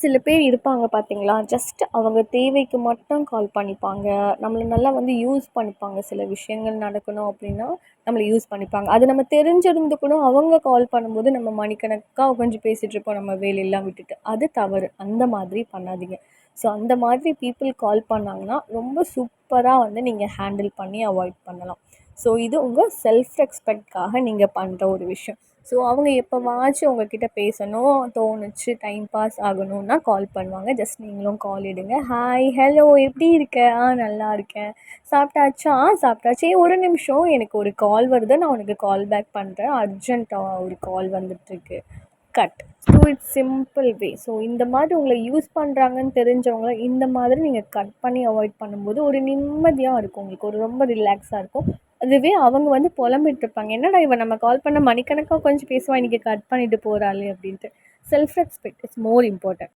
சில பேர் இருப்பாங்க பார்த்தீங்களா, ஜஸ்ட் அவங்க தேவைக்கு மட்டும் கால் பண்ணிப்பாங்க. நம்மள நல்லா வந்து யூஸ் பண்ணிப்பாங்க. சில விஷயங்கள் நடக்கணும் அப்படின்னா, நம்மள யூஸ் பண்ணிப்பாங்க. அது நம்ம தெரிஞ்சிருந்து கூட அவங்க கால் பண்ணும்போது நம்ம மணிக்கணக்கா உட்காந்து பேசிட்டுருப்போம் நம்ம வேலையெல்லாம் விட்டுட்டு. அது தவறு. அந்த மாதிரி பண்ணாதீங்க. ஸோ அந்த மாதிரி பீப்பிள் கால் பண்ணாங்கன்னா, ரொம்ப சூப்பரா வந்து நீங்க ஹேண்டில் பண்ணி அவாய்ட் பண்ணலாம். ஸோ இது உங்க செல்ஃப் ரெஸ்பெக்ட்காக நீங்க பண்ற ஒரு விஷயம். ஸோ அவங்க எப்போவாச்சும் உங்ககிட்ட பேசணும் தோணுச்சு, டைம் பாஸ் ஆகணும்னா கால் பண்ணுவாங்க. ஜஸ்ட் நீங்களும் கால் எடுங்க. ஹாய், ஹலோ எப்படி இருக்க? நல்லா இருக்கேன். சாப்பிட்டாச்சா? சாப்பிட்டாச்சு. ஏய் ஒரு நிமிஷம் எனக்கு ஒரு கால் வருது. நான் உனக்கு கால் பேக் பண்ணுறேன். அர்ஜென்ட்டாக ஒரு கால் வந்துட்டுருக்கு. Cut. So it's simple way. So இந்த மாதிரி உங்களை யூஸ் பண்ணுறாங்கன்னு தெரிஞ்சவங்கள இந்த மாதிரி நீங்கள் கட் பண்ணி அவாய்ட் பண்ணும்போது ஒரு நிம்மதியாக இருக்கும். உங்களுக்கு ஒரு ரொம்ப ரிலாக்ஸாக இருக்கும். அதுவே அவங்க வந்து புலம்பிட்டு இருப்பாங்க. என்னடா இவ நம்ம கால் பண்ண மணிக்கணக்கா கொஞ்சம் பேசுவா, இன்னைக்கு கட் பண்ணிட்டு போறாளே அப்படின்ட்டு. Self respect is more important.